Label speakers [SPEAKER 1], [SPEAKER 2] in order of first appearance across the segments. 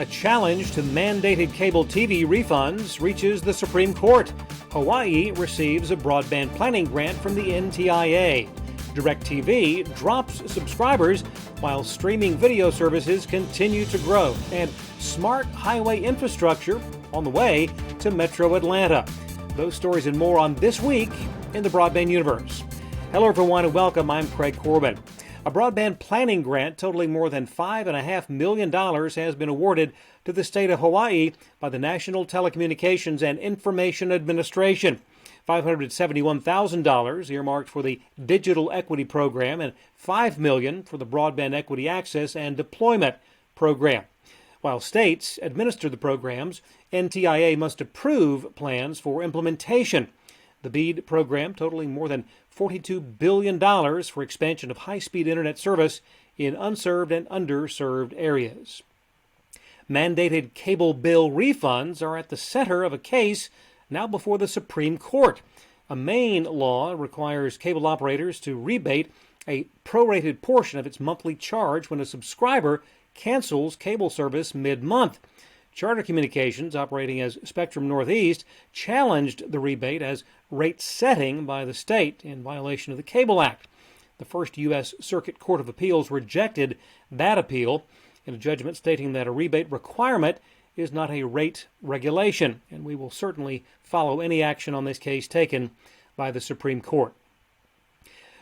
[SPEAKER 1] A challenge to mandated cable TV refunds reaches the Supreme Court. Hawaii receives a broadband planning grant from the NTIA. DirecTV drops subscribers while streaming video services continue to grow. And smart highway infrastructure on the way to Metro Atlanta. Those stories and more on This Week in the Broadband Universe. Hello everyone and welcome. I'm Craig Corbin. A broadband planning grant totaling more than $5.5 million has been awarded to the state of Hawaii by the National Telecommunications and Information Administration. $571,000 earmarked for the Digital Equity Program and $5 million for the Broadband Equity Access and Deployment Program. While states administer the programs, NTIA must approve plans for implementation. The BEAD program totaling more than $42 billion for expansion of high-speed internet service in unserved and underserved areas. Mandated cable bill refunds are at the center of a case now before the Supreme Court. A Maine law requires cable operators to rebate a prorated portion of its monthly charge when a subscriber cancels cable service mid-month. Charter Communications, operating as Spectrum Northeast, challenged the rebate as rate setting by the state in violation of the Cable Act. The First U.S. Circuit Court of Appeals rejected that appeal in a judgment stating that a rebate requirement is not a rate regulation, and we will certainly follow any action on this case taken by the Supreme Court.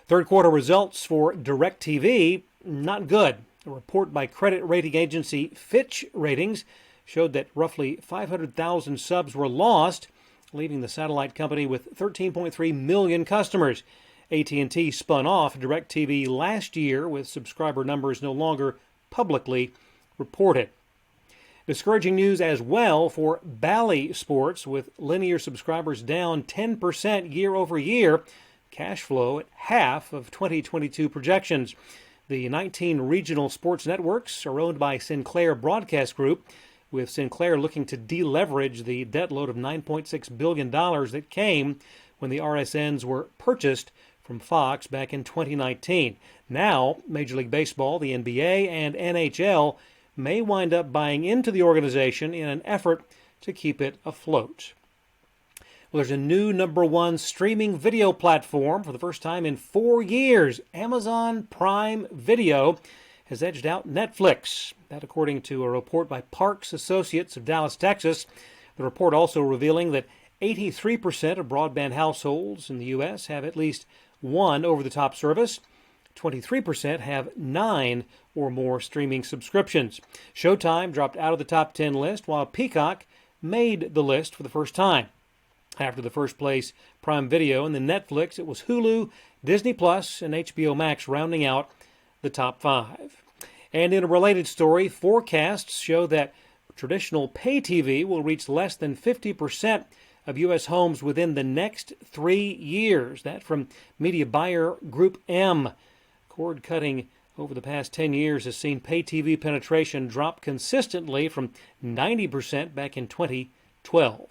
[SPEAKER 1] Third quarter results for DirecTV, not good. A report by credit rating agency Fitch Ratings showed that roughly 500,000 subs were lost, leaving the satellite company with 13.3 million customers. AT&T spun off DirecTV last year with subscriber numbers no longer publicly reported. Discouraging news as well for Bally Sports, with linear subscribers down 10% year over year, cash flow at half of 2022 projections. The 19 regional sports networks are owned by Sinclair Broadcast Group, with Sinclair looking to deleverage the debt load of $9.6 billion that came when the RSNs were purchased from Fox back in 2019. Now, Major League Baseball, the NBA, and NHL may wind up buying into the organization in an effort to keep it afloat. Well, there's a new #1 streaming video platform for the first time in 4 years. Amazon Prime Video has edged out Netflix. That according to a report by Parks Associates of Dallas, Texas. The report also revealing that 83% of broadband households in the U.S. have at least one over-the-top service. 23% have 9 or more streaming subscriptions. Showtime dropped out of the top 10 list, while Peacock made the list for the first time. After the first place Prime Video and then Netflix, it was Hulu, Disney Plus, and HBO Max rounding out the top 5. And in a related story, forecasts show that traditional pay TV will reach less than 50% of U.S. homes within the next 3 years. That from media buyer Group M. Cord cutting over the past 10 years has seen pay TV penetration drop consistently from 90% back in 2012.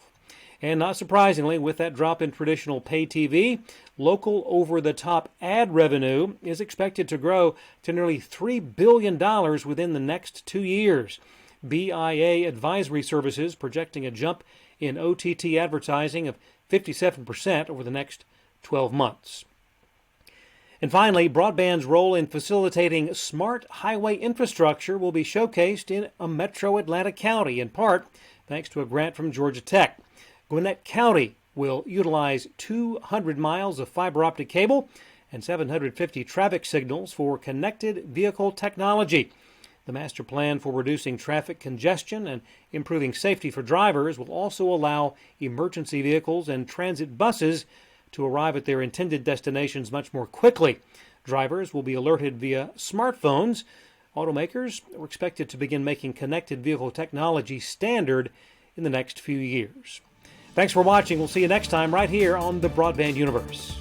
[SPEAKER 1] And not surprisingly, with that drop in traditional pay TV, local over-the-top ad revenue is expected to grow to nearly $3 billion within the next 2 years. BIA Advisory Services projecting a jump in OTT advertising of 57% over the next 12 months. And finally, broadband's role in facilitating smart highway infrastructure will be showcased in a Metro Atlanta county, in part thanks to a grant from Georgia Tech. Gwinnett County will utilize 200 miles of fiber optic cable and 750 traffic signals for connected vehicle technology. The master plan for reducing traffic congestion and improving safety for drivers will also allow emergency vehicles and transit buses to arrive at their intended destinations much more quickly. Drivers will be alerted via smartphones. Automakers are expected to begin making connected vehicle technology standard in the next few years. Thanks for watching. We'll see you next time right here on the Broadband Universe.